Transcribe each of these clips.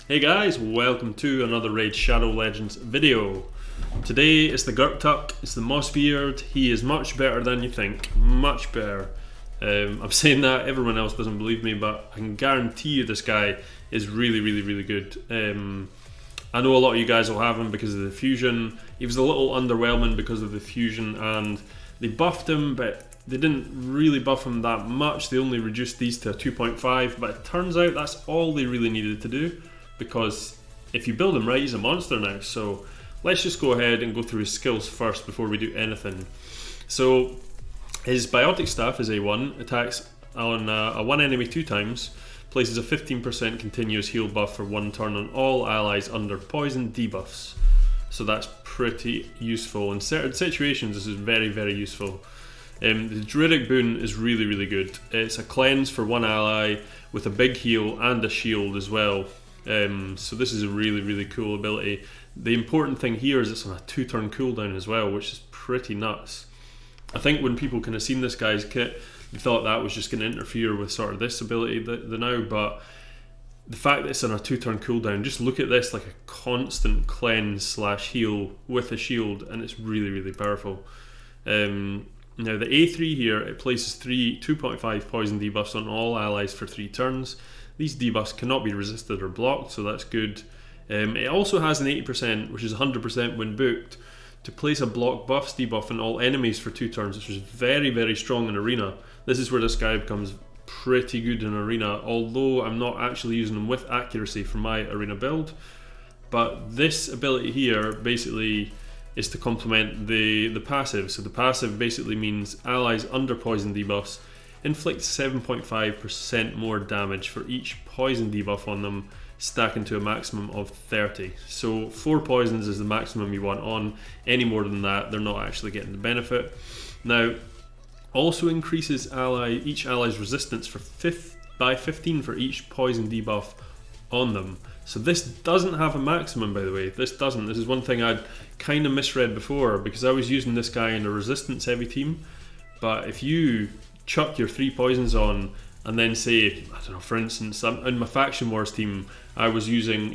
Hey guys, welcome to another Raid Shadow Legends video. Today it's the Gurptuk, it's the Mossbeard. He is much better than you think, much better. I'm saying that, everyone else doesn't believe me, but I can guarantee you this guy is really good. I know a lot of you guys will have him because of the fusion. He was a little underwhelming because of the fusion, and they buffed him, but they didn't really buff him that much. They only reduced these to a 2.5, but it turns out that's all they really needed to do, because if you build him right, he's a monster now. So let's just go ahead and go through his skills first before we do anything. So his Biotic Staff is A1, attacks on a one enemy 2 times, places a 15% continuous heal buff for 1 turn on all allies under poison debuffs. So that's pretty useful. In certain situations this is very useful. The Druidic Boon is really good. It's a cleanse for 1 ally with a big heal and a shield as well. So this is a really cool ability. The important thing here is it's on a 2-turn cooldown as well, which is pretty nuts. I think when people kind of seen this guy's kit, they thought that was just going to interfere with sort of this ability the now, but the fact that it's on a 2-turn cooldown, just look at this like a constant cleanse slash heal with a shield, and it's really powerful. Now the A3 here, it places 2.5 poison debuffs on all allies for 3 turns. These debuffs cannot be resisted or blocked, so that's good. It also has an 80%, which is 100% when booked, to place a block buffs debuff on all enemies for 2 turns, which is very strong in Arena. This is where this guy becomes pretty good in Arena, although I'm not actually using him with accuracy for my Arena build. But this ability here basically is to complement the passive. So the passive basically means allies under poison debuffs inflict 7.5% more damage for each poison debuff on them, stacking to a maximum of 30. So 4 poisons is the maximum you want on. Any more than that, they're not actually getting the benefit. Now, also increases each ally's resistance by 15 for each poison debuff on them. So this doesn't have a maximum, by the way. This doesn't. This is one thing I'd kind of misread before, because I was using this guy in a resistance heavy team. But if you chuck your 3 poisons on, and then say, I don't know, for instance, in my Faction Wars team, I was using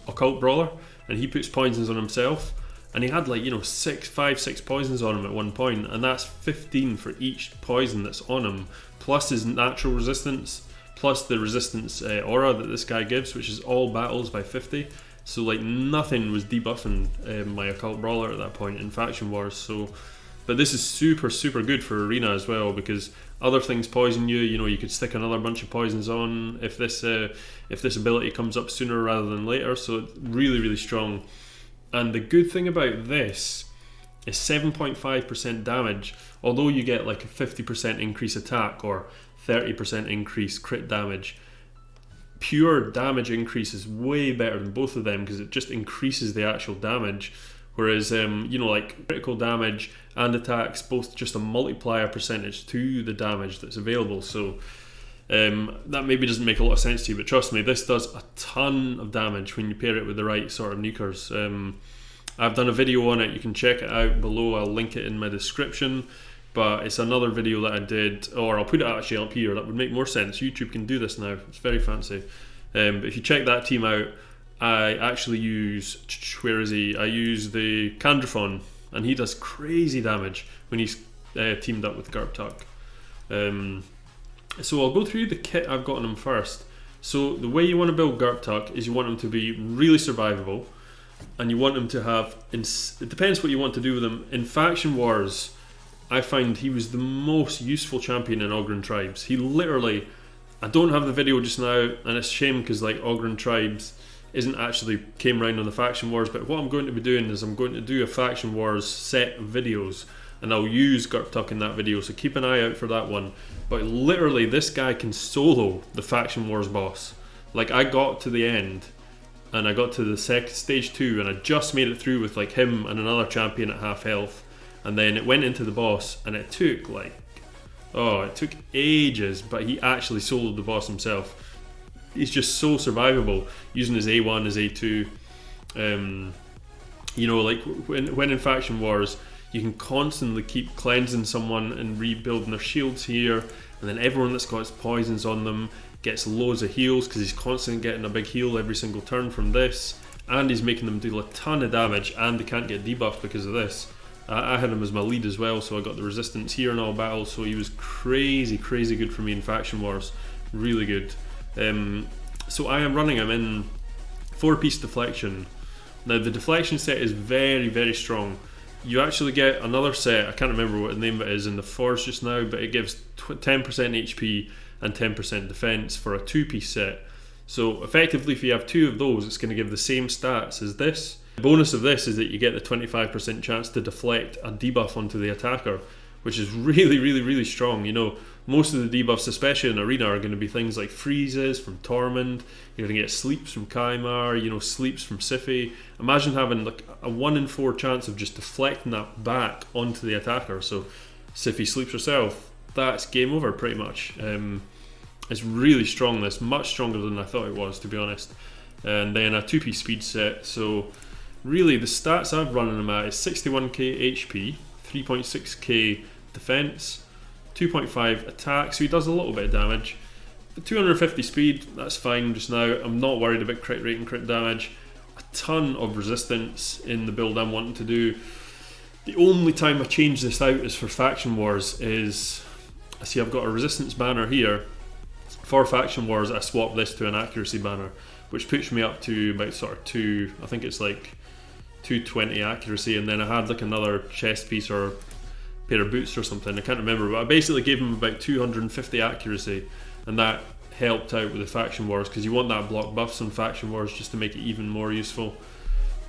Occult Brawler, and he puts poisons on himself, and he had like, you know, 6 poisons on him at one point, and that's 15 for each poison that's on him, plus his natural resistance, plus the resistance aura that this guy gives, which is all battles by 50. So like nothing was debuffing my Occult Brawler at that point in Faction Wars. So, but this is super good for Arena as well, because other things poison you. You know, you could stick another bunch of poisons on if this ability comes up sooner rather than later. So it's really strong. And the good thing about this is 7.5% damage, although you get like a 50% increase attack or 30% increase crit damage. Pure damage increase is way better than both of them, because it just increases the actual damage. Whereas, you know, like critical damage and attacks, both just a multiplier percentage to the damage that's available. So that maybe doesn't make a lot of sense to you, but trust me, this does a ton of damage when you pair it with the right sort of nukers. I've done a video on it, you can check it out below, I'll link it in my description. But it's another video that I did, or I'll put it actually up here, that would make more sense. YouTube can do this now, it's very fancy. But if you check that team out, I actually use, where is he? I use the Candraphon, and he does crazy damage when he's teamed up with Gurptuk. So I'll go through the kit I've got on him first. So the way you want to build Gurptuk is you want him to be really survivable, and you want him to have, it depends what you want to do with him. In Faction Wars, I find he was the most useful champion in Ogryn Tribes. He literally, I don't have the video just now, and it's a shame because like Ogryn Tribes isn't actually came round on the Faction Wars, but what I'm going to be doing is I'm going to do a Faction Wars set of videos, and I'll use Gurptuk in that video, so keep an eye out for that one. But literally this guy can solo the Faction Wars boss. Like, I got to the end and I got to the stage 2, and I just made it through with like him and another champion at half health, and then it went into the boss, and it took like, it took ages, but he actually soloed the boss himself. He's just so survivable using his A1, his A2. You know, like when in Faction Wars, you can constantly keep cleansing someone and rebuilding their shields here, and then everyone that's got poisons on them, gets loads of heals because he's constantly getting a big heal every single turn from this, and he's making them deal a ton of damage, and they can't get debuffed because of this. I had him as my lead as well, so I got the resistance here in all battles, so he was crazy good for me in Faction Wars. Really good. So I am running him in 4-piece deflection. Now the deflection set is very strong. You actually get another set, I can't remember what the name of it is in the Force just now, but it gives 10% HP and 10% defense for a 2-piece set. So effectively, if you have 2 of those, it's going to give the same stats as this. The bonus of this is that you get the 25% chance to deflect a debuff onto the attacker, which is really strong. You know, most of the debuffs, especially in Arena, are going to be things like freezes from Tormund. You're going to get sleeps from Kymar, you know, sleeps from Siphi. Imagine having like a 1 in 4 chance of just deflecting that back onto the attacker. So Siphi sleeps herself, that's game over pretty much. It's really strong, this, much stronger than I thought it was, to be honest. And then a 2-piece speed set, so really the stats I've run him at is 61k HP, 3.6k defense, 2.5 attack, so he does a little bit of damage. But 250 speed, that's fine just now. I'm not worried about crit rate and crit damage. A ton of resistance in the build I'm wanting to do. The only time I change this out is for Faction Wars is, I see I've got a resistance banner here. For Faction Wars, I swapped this to an accuracy banner, which puts me up to about sort of I think it's like 220 accuracy, and then I had like another chest piece or pair of boots or something, I can't remember, but I basically gave him about 250 accuracy, and that helped out with the Faction Wars, because you want that block buffs on Faction Wars just to make it even more useful.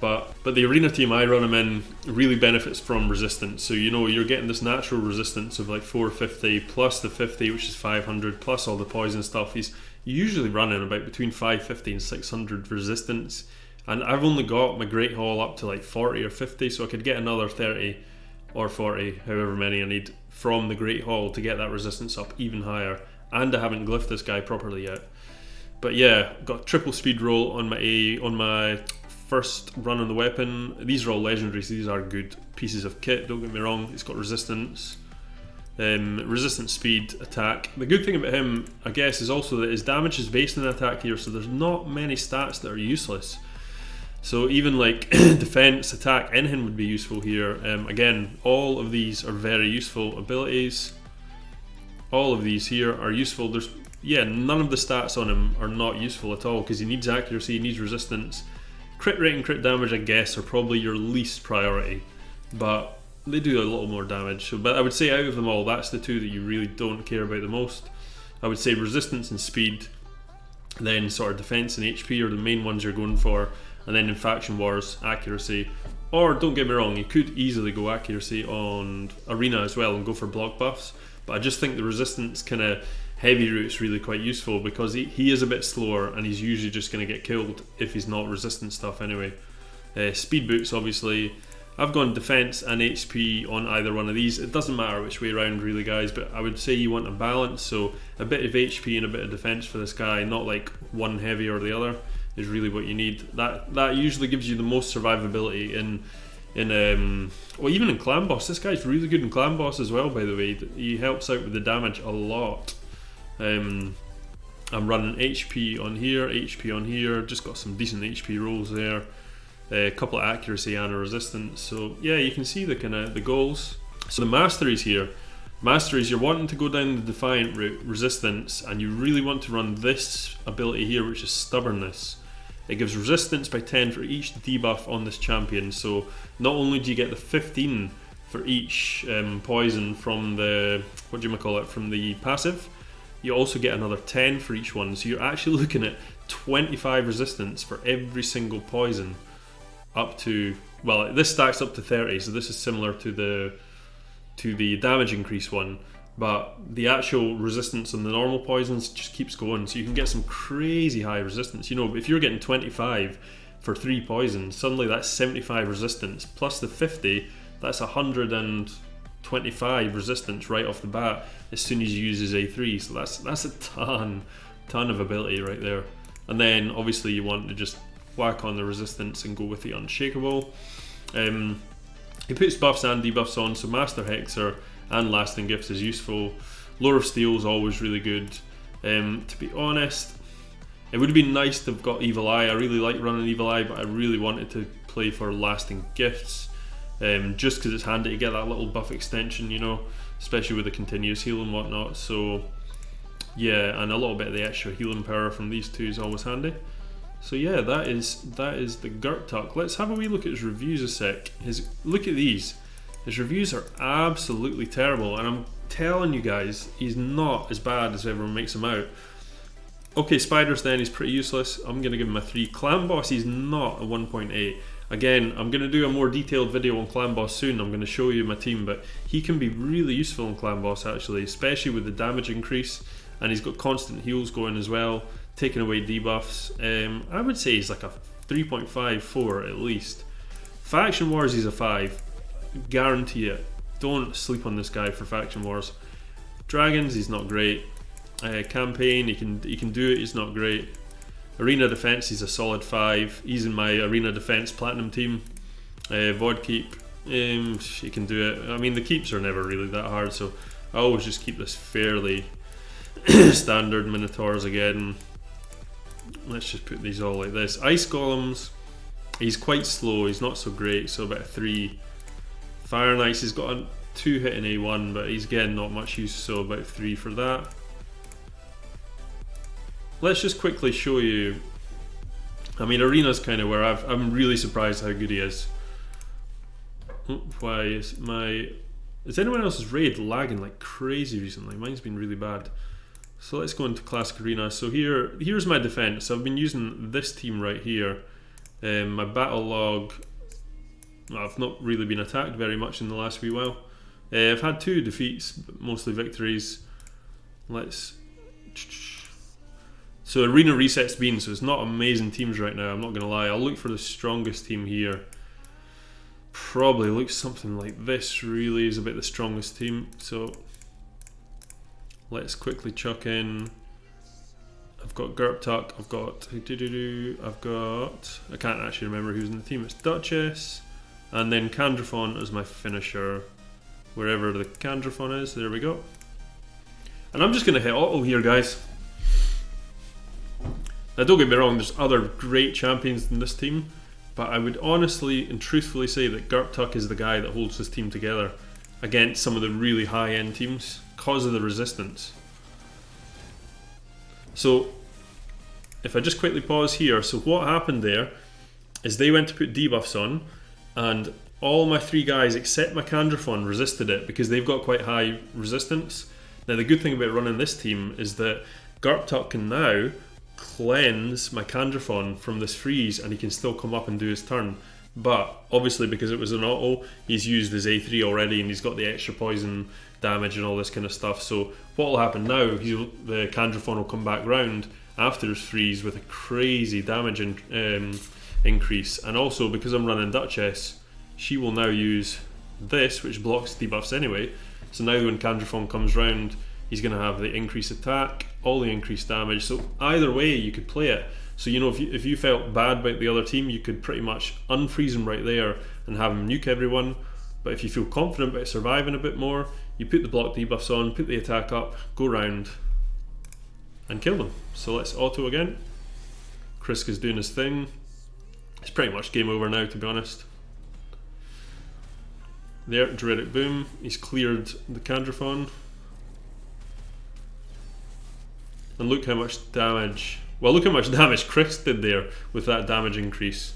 But the Arena team I run him in really benefits from resistance, so you know you're getting this natural resistance of like 450 plus the 50, which is 500, plus all the poison stuff. He's usually running about between 550 and 600 resistance, and I've only got my Great Hall up to like 40 or 50, so I could get another 30 or 40, however many I need, from the Great Hall to get that resistance up even higher, and I haven't glyphed this guy properly yet. But yeah, got triple speed roll on my first run on the weapon. These are all legendaries, so these are good pieces of kit, don't get me wrong. It's got resistance, resistance, speed, attack. The good thing about him, I guess, is also that his damage is based on attack here, so there's not many stats that are useless. So even like defense, attack, anything would be useful here. Again, all of these are very useful abilities. All of these here are useful. There's, yeah, none of the stats on him are not useful at all, because he needs accuracy, he needs resistance. Crit rate and crit damage, I guess, are probably your least priority, but they do a little more damage. So, but I would say out of them all, that's the 2 that you really don't care about the most. I would say resistance and speed, then sort of defense and HP are the main ones you're going for, and then in Faction Wars, accuracy. Or don't get me wrong, you could easily go accuracy on Arena as well and go for block buffs, but I just think the resistance kind of heavy route's really quite useful, because he is a bit slower and he's usually just going to get killed if he's not resistant stuff anyway. Speed boots, obviously. I've gone defense and HP on either one of these. It doesn't matter which way around really, guys, but I would say you want a balance, so a bit of HP and a bit of defense for this guy, not like one heavy or the other, is really what you need. That usually gives you the most survivability in well, even in Clan Boss. This guy's really good in Clan Boss as well, by the way. He helps out with the damage a lot. I'm running HP on here, just got some decent HP rolls there, a couple of accuracy and a resistance. So yeah, you can see the kind of the goals. So the Masteries here, Masteries, you're wanting to go down the Defiant route, resistance, and you really want to run this ability here, which is Stubbornness. It gives resistance by 10 for each debuff on this champion, so not only do you get the 15 for each poison from the, from the passive, you also get another 10 for each one, so you're actually looking at 25 resistance for every single poison, up to, well, this stacks up to 30, so this is similar to the damage increase one, but the actual resistance on the normal poisons just keeps going, so you can get some crazy high resistance. You know, if you're getting 25 for 3 poisons, suddenly that's 75 resistance, plus the 50, that's 125 resistance right off the bat as soon as you use his A3, so that's a ton of ability right there. And then obviously you want to just whack on the resistance and go with the Unshakable. He puts buffs and debuffs on, so Master Hexer and Lasting Gifts is useful. Lore of Steel is always really good. To be honest, it would have been nice to have got Evil Eye. I really like running Evil Eye, but I really wanted to play for Lasting Gifts, just because it's handy to get that little buff extension, you know, especially with the continuous heal and whatnot. So yeah, and a little bit of the extra healing power from these two is always handy. So yeah, that is the Gurptuk. Let's have a wee look at his reviews a sec. Look at these. His reviews are absolutely terrible, and I'm telling you guys, he's not as bad as everyone makes him out. Okay, Spiders then, he's pretty useless. I'm going to give him a 3. Clan Boss, he's not a 1.8. Again, I'm going to do a more detailed video on Clan Boss soon. I'm going to show you my team, but he can be really useful in Clan Boss actually, especially with the damage increase, and he's got constant heals going as well, taking away debuffs. I would say he's like a 3.5, 4 at least. Faction Wars, he's a 5. Guarantee it. Don't sleep on this guy for Faction Wars. Dragons, he's not great. Campaign, he can do it, he's not great. Arena Defense, he's a solid 5. He's in my Arena Defense Platinum team. Void Keep, he can do it. I mean, the keeps are never really that hard, so I always just keep this fairly standard. Minotaurs again. Let's just put these all like this. Ice Golems, he's quite slow, he's not so great, so about a 3. Fire Knights, he's got a 2 hit in A1, but he's again not much use, so about 3 for that. Let's just quickly show you. I mean, Arena's kind of where I'm really surprised how good he is. Why is anyone else's raid lagging like crazy recently? Mine's been really bad. So let's go into Classic Arena. So here's my defense. I've been using this team right here. My battle log, I've not really been attacked very much in the last wee while. I've had 2 defeats, but mostly victories. So Arena resets been, so it's not amazing teams right now, I'm not going to lie. I'll look for the strongest team here. Probably looks something like this, really is about the strongest team. So let's quickly chuck in. I've got Gurptuk, I've got I can't actually remember who's in the team. It's Duchess, and then Candraphon as my finisher, wherever the Candraphon is. There we go. And I'm just going to hit auto here, guys. Now don't get me wrong, there's other great champions in this team, but I would honestly and truthfully say that Gurptuk is the guy that holds this team together against some of the really high-end teams because of the resistance. So if I just quickly pause here, so what happened there is they went to put debuffs on, and all my 3 guys except my Candraphon resisted it because they've got quite high resistance. Now the good thing about running this team is that Gurptuk can now cleanse my Candraphon from this freeze, and he can still come up and do his turn. But obviously, because it was an auto, he's used his A3 already, and he's got the extra poison damage and all this kind of stuff. So what will happen now, the Candraphon will come back round after his freeze with a crazy damage increase. And also, because I'm running Duchess, she will now use this, which blocks debuffs anyway. So now when Candraphon comes round, he's going to have the increased attack, all the increased damage. So either way you could play it. So you know, if you felt bad about the other team, you could pretty much unfreeze him right there and have him nuke everyone. But if you feel confident about surviving a bit more, you put the block debuffs on, put the attack up, go round and kill them. So let's auto again. Kriska's doing his thing. It's pretty much game over now, to be honest. There, Druidic Boom. He's cleared the Candraphon. And look how much damage, well, look how much damage Chris did there with that damage increase.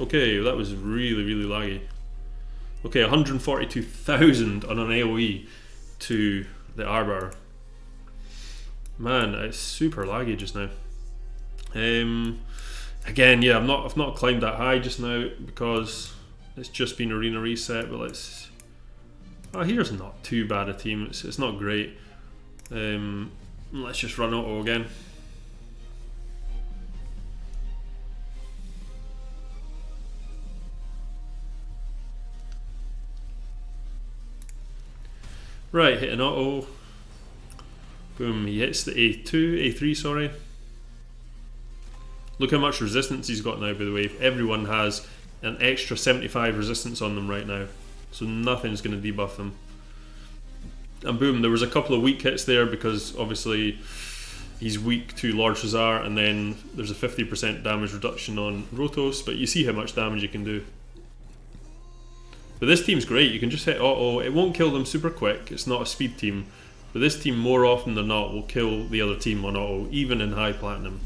Okay, that was really, really laggy. Okay, 142,000 on an AoE to the Arbor. Man, it's super laggy just now. Again, yeah, I've not climbed that high just now because it's just been arena reset. But let's. Oh, here's not too bad a team. It's not great. Let's just run auto again. Right, hit an auto. Boom, he hits the A3, sorry. Look how much resistance he's got now, by the way. Everyone has an extra 75 resistance on them right now. So nothing's going to debuff them. and boom, there was a couple of weak hits there because obviously he's weak to Large Hussar, and then there's a 50% damage reduction on Rotos, but you see how much damage you can do. But this team's great, you can just hit auto, it won't kill them super quick, it's not a speed team, but this team more often than not will kill the other team on auto, even in high platinum.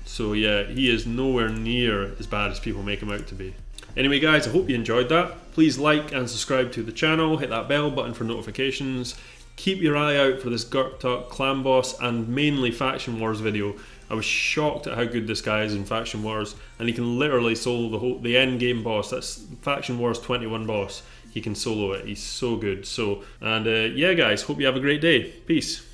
So yeah, he is nowhere near as bad as people make him out to be. Anyway guys, I hope you enjoyed that. Please like and subscribe to the channel, hit that bell button for notifications. Keep your eye out for this Gurptuk Clan Boss and mainly Faction Wars video. I was shocked at how good this guy is in Faction Wars, and he can literally solo the end game boss. That's Faction Wars 21 boss. He can solo it, he's so good. So, and yeah guys, hope you have a great day. Peace.